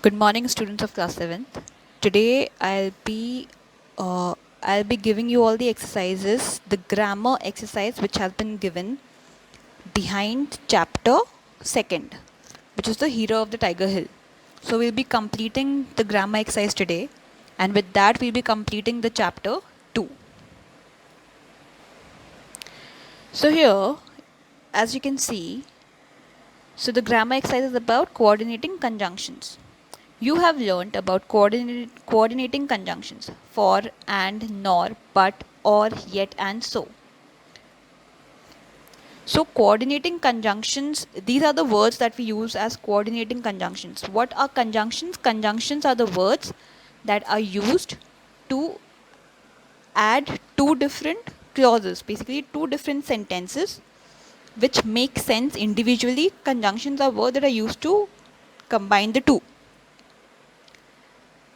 Good morning, students of class 7th. Today I'll be giving you all the exercises, the grammar exercise which has been given behind chapter 2nd, which is the hero of the Tiger Hill. So we'll be completing the grammar exercise today, and with that we'll be completing the chapter 2. So here, as you can see, so the grammar exercise is about coordinating conjunctions. You have learnt about coordinating conjunctions for, and, nor, but, or, yet, and so. So, coordinating conjunctions, these are the words that we use as coordinating conjunctions. What are conjunctions? Conjunctions are the words that are used to add two different clauses, basically two different sentences which make sense individually. Conjunctions are words that are used to combine the two.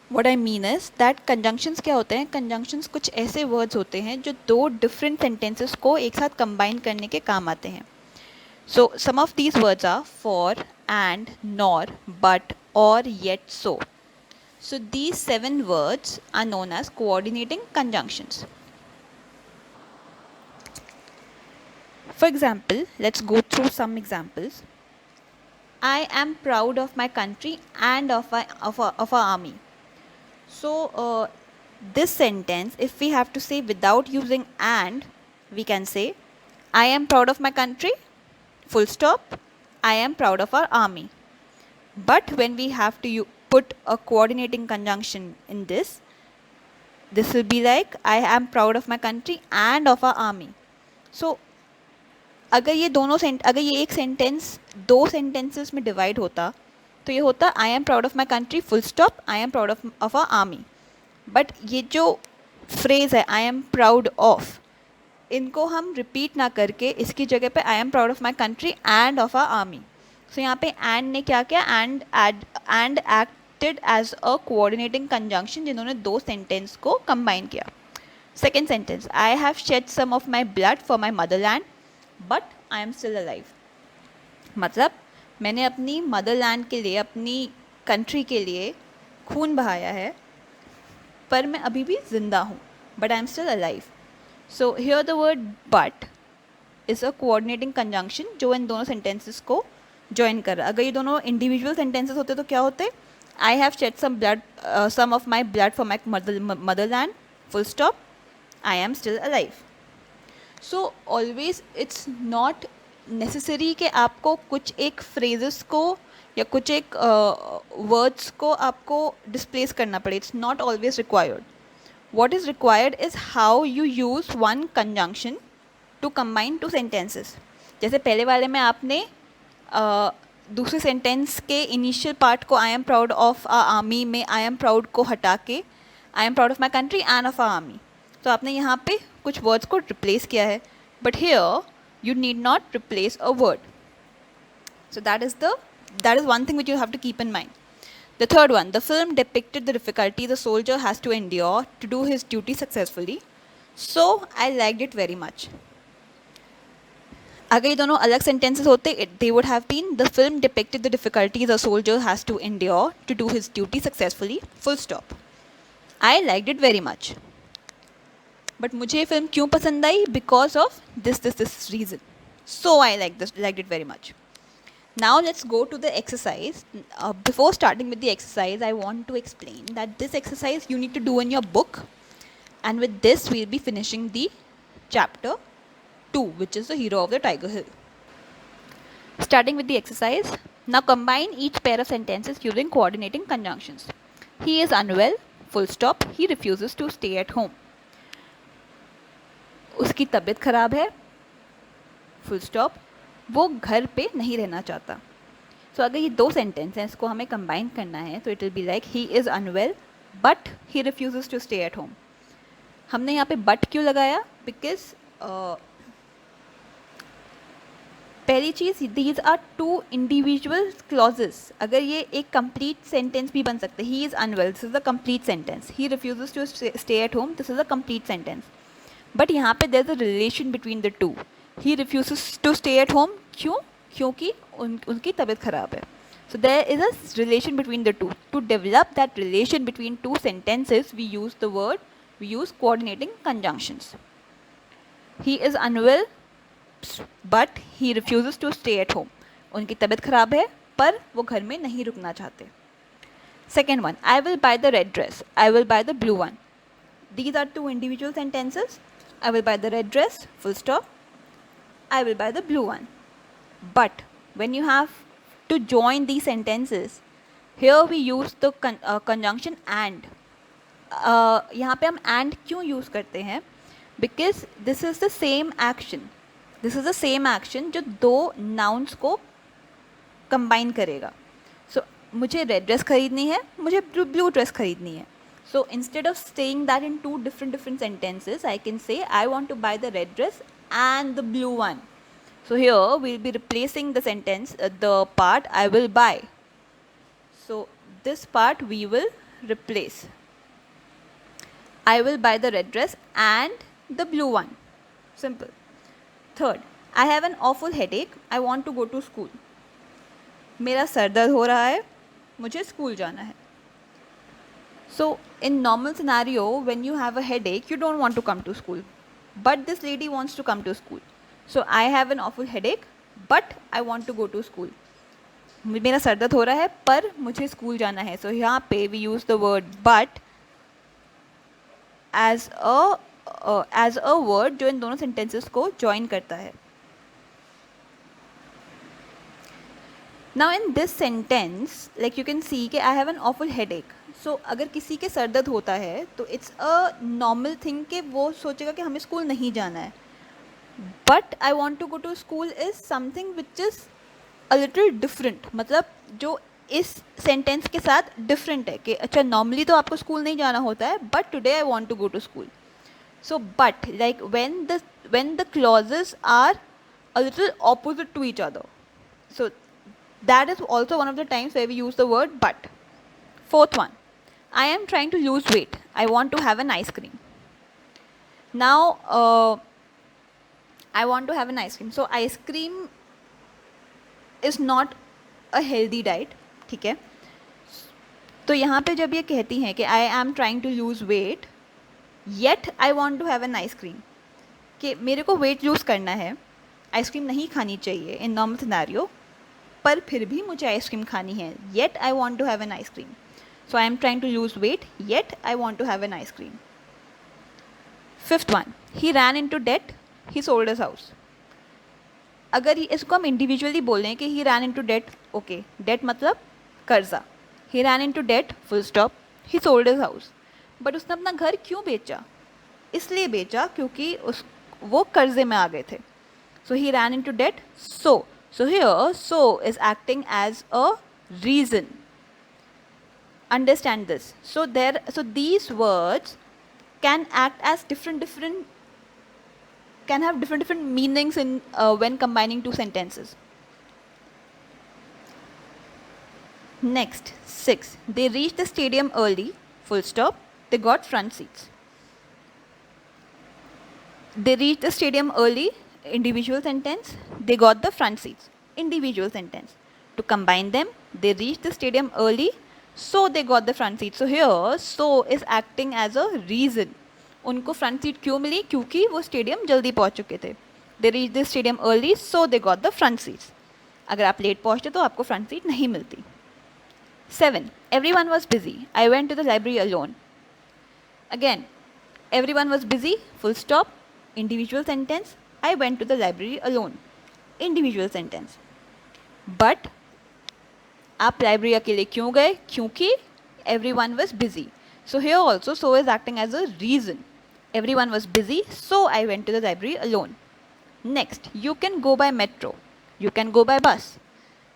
What I mean is that conjunctions क्या होते हैं? Conjunctions कुछ ऐसे words होते हैं जो दो different sentences को एक साथ combine करने के काम आते हैं. So some of these words are for, and, nor, but, or, yet, so. So these 7 words are known as coordinating conjunctions. For example, let's go through some examples. I am proud of my country and of our army. So this sentence, if we have to say without using and, we can say I am proud of my country, full stop, I am proud of our army. But when we have to put a coordinating conjunction in this will be like I am proud of my country and of our army. So अगर ये एक sentence दो sentences में divide होता तो ये होता I am proud of my country full stop, I am proud of our army. But ये जो फ्रेज़ है आई एम प्राउड ऑफ, इनको हम रिपीट ना करके इसकी जगह पे I am proud of my country and of our army. So यहाँ पे एंड ने क्या किया, and acted as a coordinating conjunction, जिन्होंने दो सेंटेंस को कंबाइन किया. Second sentence, I have shed some of my blood for my motherland but I am still alive. मतलब मैंने अपनी मदरलैंड के लिए, अपनी कंट्री के लिए खून बहाया है, पर मैं अभी भी ज़िंदा हूँ, but I am still alive. So here the word but is a coordinating conjunction जो इन दोनों सेंटेंसेस को ज्वाइन कर रहा है. अगर ये दोनों इंडिविजुअल सेंटेंसेस होते तो क्या होते, I have shed some of my blood for my motherland full stop, I am still alive. So always it's not necessary कि आपको कुछ एक फ्रेजेस को या कुछ एक वर्ड्स को आपको डिस्प्लेस करना पड़े. It's not always required. What is required is how you use one conjunction to combine two sentences. जैसे पहले वाले में आपने दूसरे सेंटेंस के इनिशियल पार्ट को I am proud of our army में आई एम प्राउड को हटा के I am proud of my country and of our army, तो आपने यहाँ पे कुछ वर्ड्स को रिप्लेस किया है. But here you need not replace a word. So that is one thing which you have to keep in mind. The third one, the film depicted the difficulty the soldier has to endure to do his duty successfully, so I liked it very much. अगर ये दोनों अलग sentences होते, they would have been the film depicted the difficulty the soldier has to endure to do his duty successfully, full stop. I liked it very much. But मुझे ये film क्यों पसंद आई, because of this reason, so I like it very much. Now let's go to the exercise. Before starting with the exercise I want to explain that this exercise you need to do in your book, and with this we'll be finishing the chapter 2, which is the hero of the Tiger Hill. Starting with the exercise, now combine each pair of sentences using coordinating conjunctions. He is unwell, full stop, he refuses to stay at home. उसकी तबीयत ख़राब है, full stop, वो घर पे नहीं रहना चाहता. सो अगर ये दो सेंटेंस हैं, इसको हमें कंबाइन करना है, तो it will be like he is unwell but he refuses to stay at home. हमने यहाँ पे बट क्यों लगाया, बिकॉज पहली चीज़, these are two individual clauses. अगर ये एक कंप्लीट सेंटेंस भी बन सकते, he is unwell, this is a complete sentence. He refuses to stay at home, this is a complete sentence. But यहाँ पे there is a relation between the two. He refuses to stay at home, क्यों, क्योंकि उनकी तबीयत ख़राब है. So there is a relation between the two. To develop that relation between two sentences, we use coordinating conjunctions. He is unwell but he refuses to stay at home. उनकी तबीयत खराब है पर वो घर में नहीं रुकना चाहते. Second one, I will buy the red dress. I will buy the blue one. These are two individual sentences. I will buy the red dress, full stop. I will buy the blue one. But when you have to join these sentences, here we use the conjunction and. यहाँ पे हम and क्यों use करते हैं? Because this is the same action. This is the same action जो दो nouns को combine करेगा. So मुझे red dress खरीदनी है, मुझे blue dress खरीदनी है. So instead of saying that in two different sentences, I can say I want to buy the red dress and the blue one. So here we'll be replacing the sentence, the part I will buy. So this part we will replace. I will buy the red dress and the blue one. Simple. Third, I have an awful headache. I want to go to school. मेरा sir दर्द हो रहा है, मुझे school जाना है. So in normal scenario, when you have a headache, you don't want to come to school. But this lady wants to come to school. So I have an awful headache, but I want to go to school. मेरा sir दर्द हो रहा है पर मुझे school जाना है. So यहाँ पे we use the word but as a word जो इन दोनों sentences को join करता है. Now in this sentence, like you can see कि I have an awful headache. So अगर किसी के सर दर्द होता है तो it's a normal thing कि वो सोचेगा कि हमें स्कूल नहीं जाना है. But I want to go to school is something which is a little different. मतलब जो इस सेंटेंस के साथ डिफरेंट है कि अच्छा नॉर्मली तो आपको स्कूल नहीं जाना होता है but today I want to go to school. So but like when the clauses are a little opposite to each other, so that is also one of the times where we use the word but. Fourth one, I am trying to lose weight. I want to have an ice cream. Now I want to have an ice cream. So ice cream is not a healthy diet. ठीक है. तो यहाँ पे जब ये कहती हैं कि I am trying to lose weight yet I want to have an ice cream, कि मेरे को वेट लूज़ करना है, आइसक्रीम नहीं खानी चाहिए इन नॉर्मल सिनेरियो, पर फिर भी मुझे आइसक्रीम खानी है, yet I want to have an ice cream. So I am trying to lose weight yet I want to have an ice cream. Fifth one, he ran into debt, he sold his house. अगर इसको हम individually बोल रहे हैं कि he ran into debt, okay, debt मतलब कर्जा. He ran into debt, full stop. He sold his house. But उसने अपना घर क्यों बेचा? इसलिए बेचा क्योंकि वो कर्जे में आ गए थे. So he ran into debt. So here so is acting as a reason. Understand this. So these words can act as can have different meanings in when combining two sentences. Next, 6. They reached the stadium early, full stop. They got front seats. They reached the stadium early, individual sentence. They got the front seats, individual sentence. To combine them, they reached the stadium early, so they got the front seat. So here, so is acting as a reason. उनको front seat क्यों मिली? क्योंकि वो stadium जल्दी पहुंच चुके थे. They reach the stadium early, so they got the front seats. अगर आप लेट पहुंचते तो आपको फ्रंट सीट नहीं मिलती. 7. Everyone was busy. I went to the library alone. Again, everyone was busy, full stop, individual sentence. I went to the library alone, individual sentence. But आप library अकेले क्यों गए? क्योंकि everyone was busy. So here also so is acting as a reason. Everyone was busy, so I went to the library alone. Next, you can go by metro. You can go by bus.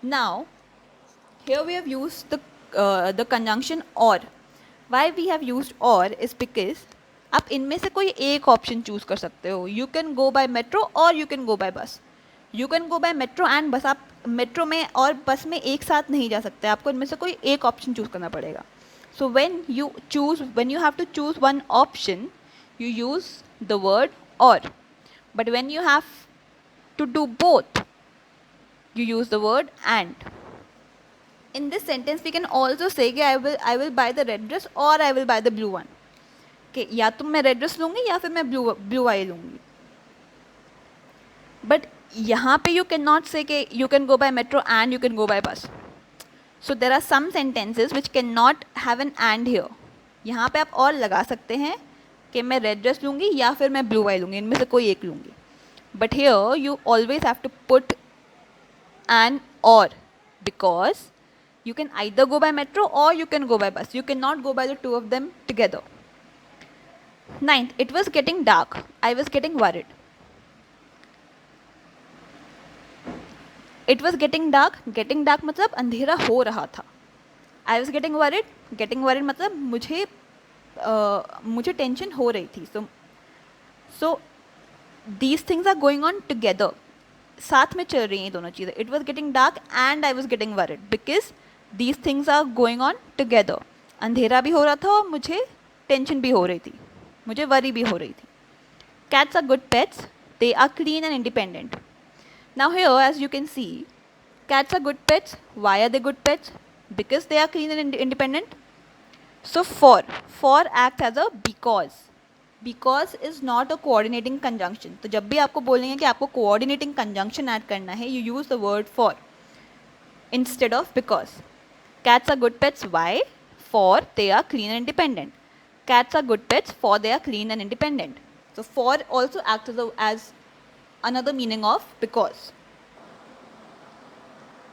Now, here we have used the conjunction or. Why we have used or is because आप इनमें से कोई एक option choose कर सकते हो. You can go by metro or you can go by bus. You can go by metro and bus. आप metro में और बस में एक साथ नहीं जा सकते, आपको इनमें से कोई एक ऑप्शन चूज करना पड़ेगा. So when you have to choose one option, you use the word or. But when you have to do both, you use the word and. In this sentence we can also say कि I will buy the red dress or I will buy the blue one. कि या तो मैं red dress लूँगी या फिर मैं blue वाली लूँगी. But यहाँ पे you cannot say कि you can go by metro and you can go by bus. So there are some sentences which cannot have an and here. यहाँ पे आप और लगा सकते हैं कि मैं red dress लूँगी या फिर मैं blue वाली लूँगी, इनमें से कोई एक लूँगी. But here you always have to put an or, because you can either go by metro or you can go by bus. You cannot go by the two of them together. 9th, it was getting dark. I was getting worried. It was getting dark. Getting dark मतलब अंधेरा हो रहा था. I was getting worried. Getting worried मतलब मुझे tension हो रही थी. So these things are going on together. साथ में चल रही हैं दोनों चीज़ें. It was getting dark and I was getting worried because these things are going on together. अंधेरा भी हो रहा था और मुझे टेंशन भी हो रही थी, मुझे वरी भी हो रही थी. Cats are good pets. They are clean and independent. Now here, as you can see, cats are good pets. Why are they good pets? Because they are clean and independent. So for acts as a because. Because is not a coordinating conjunction. तो जब भी आपको बोलेंगे कि आपको coordinating conjunction add करना है, you use the word for instead of because. Cats are good pets. Why? For they are clean and independent. Cats are good pets for they are clean and independent. So for also acts as another meaning of because.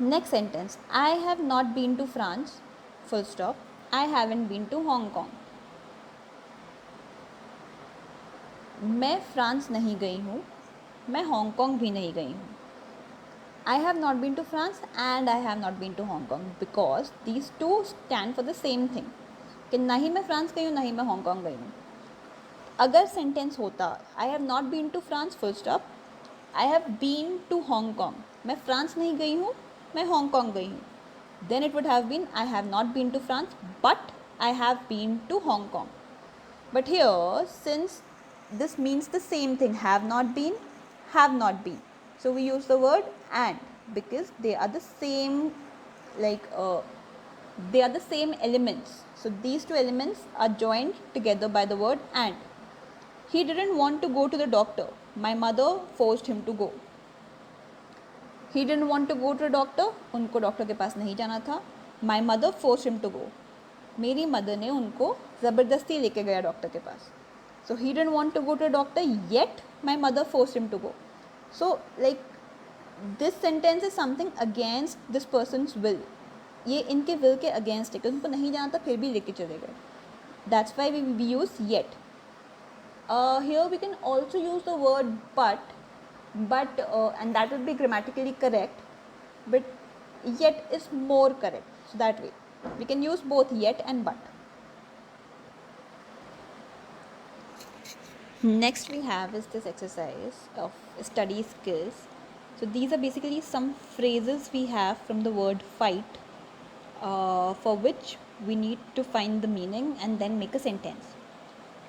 Next sentence. I have not been to France. Full stop. I haven't been to Hong Kong. मैं France नहीं गई हूँ, मैं Hong Kong भी नहीं गई हूँ. I have not been to France and I have not been to Hong Kong because these two stand for the same thing. कि ना ही मैं फ्रांस गई हूँ ना ही मैं हांगकांग गई हूँ. अगर सेंटेंस होता I have not been to France full stop, I have been to Hong Kong, मैं फ्रांस नहीं गई हूँ, मैं हांगकांग गई हूँ, then it would have been I have not been to France but I have been to Hong Kong. But here, since this means the same thing, have not been, so we use the word and because they are the same, they are the same elements. So these two elements are joined together by the word and. He didn't want to go to the doctor. My mother forced him to go. He didn't want to go to the doctor. उनको doctor के पास नहीं जाना था. My mother forced him to go. मेरी mother ने उनको ज़बरदस्ती लेके गया डॉक्टर के पास. So he didn't want to go to a doctor, yet my mother forced him to go. So this sentence is something against this person's will. ये इनके will के against है, क्योंकि उनको नहीं जाना था फिर भी लेके चले गए. That's why we use yet. Here we can also use the word but and that would be grammatically correct, but yet is more correct. So that way we can use both yet and but. Next we have is this exercise of study skills. So these are basically some phrases we have from the word fight, for which we need to find the meaning and then make a sentence.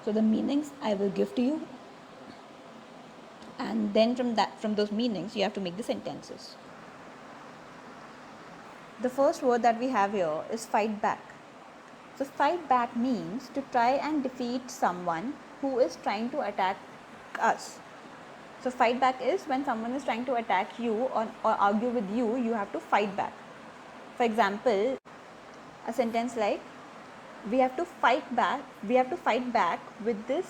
So the meanings I will give to you, and then from those meanings you have to make the sentences. The first word that we have here is fight back. So fight back means to try and defeat someone who is trying to attack us. So fight back is when someone is trying to attack you or argue with you, you have to fight back. For example, a sentence like, we have to fight back with this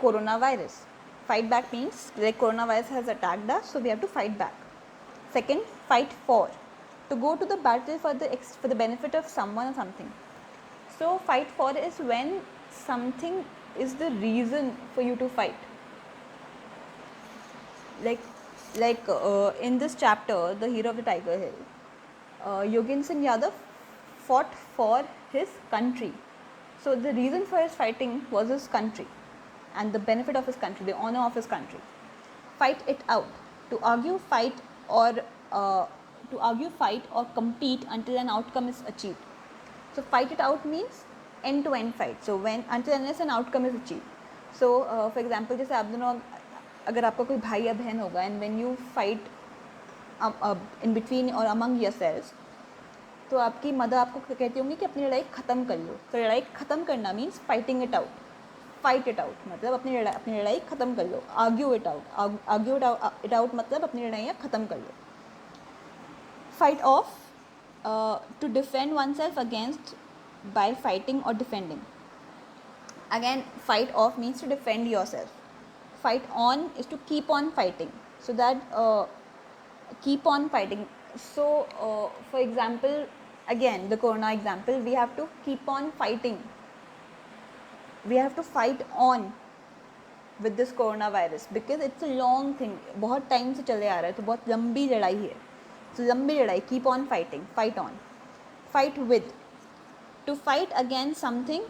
coronavirus. Fight back means like coronavirus has attacked us, so we have to fight back. Second, fight for, to go to the battle for the benefit of someone or something. So fight for is when something is the reason for you to fight. In this chapter, The Hero of the Tiger Hill, Yogen Singh Yadav fought for his country. So the reason for his fighting was his country and the benefit of his country, the honor of his country. Fight it out, to argue, fight or compete until an outcome is achieved. So fight it out means end-to-end fight. So until unless an outcome is achieved. So for example, जैसे आप दोनों, अगर आपका कोई भाई या बहन होगा and when you fight in between or among yourselves, तो तो आपकी मदर आपको कहती होंगी कि अपनी लड़ाई ख़त्म कर लो. तो लड़ाई ख़त्म करना means fighting it out. Fight it out मतलब अपनी लड़ाई ख़त्म कर लो. आर्ग्यू इट आउट मतलब अपनी लड़ाइयाँ ख़त्म कर लो. Fight off, to defend oneself against by fighting or defending. Again, fight off means to defend yourself. Fight on is to keep on fighting. So that keep on fighting. So for example, again the corona example, we have to keep on fighting. We have to fight on with this coronavirus because it's a long thing. बहुत time से चले आ रहा है, तो बहुत लंबी लड़ाई है. So लंबी लड़ाई, keep on fighting, fight on. Fight with, to fight against something,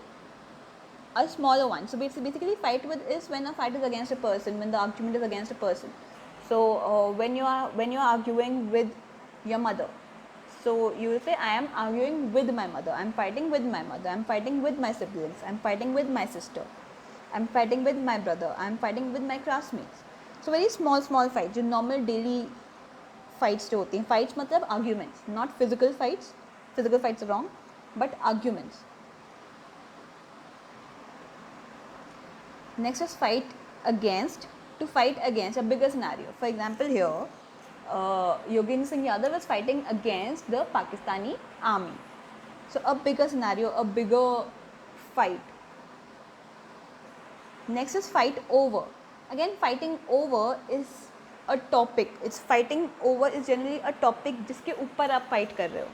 a smaller one. So basically fight with is when a fight is against a person, when the argument is against a person. So when you are arguing with your mother, so you will say, I am arguing with my mother, I am fighting with my mother, I am fighting with my siblings, I am fighting with my sister, I am fighting with my brother, I am fighting with my classmates. So very small fights, जो normal daily fights जो होती हैं. Fights मतलब arguments, not physical fights. Physical fights are wrong, but arguments. Next is fight against, to fight against a bigger scenario. For example, here Yogendra Singh Yadav is fighting against the Pakistani army. So a bigger scenario, a bigger fight. Next is fight over. Again, fighting over is a topic. It's fighting over is generally a topic जिसके ऊपर आप fight कर रहे हो.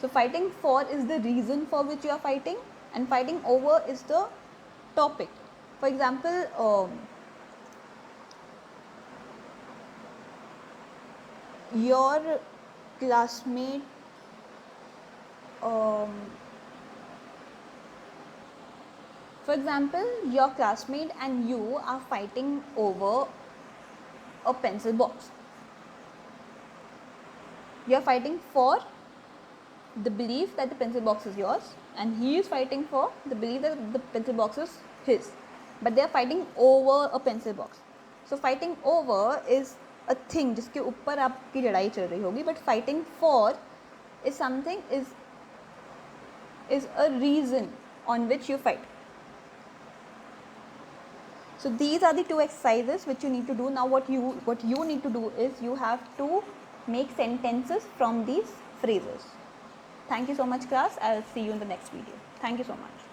So fighting for is the reason for which you are fighting, and fighting over is the topic. For example, your classmate for example, your classmate and you are fighting over a pencil box. You are fighting for the belief that the pencil box is yours, and he is fighting for the belief that the pencil box is his, but they are fighting over a pencil box. So fighting over is a thing जिसके ऊपर आपकी लड़ाई चल रही होगी, but fighting for is something, is a reason on which you fight. So these are the two exercises which you need to do. Now what you need to do is you have to make sentences from these phrases. Thank you so much, class. I'll see you in the next video. Thank you so much.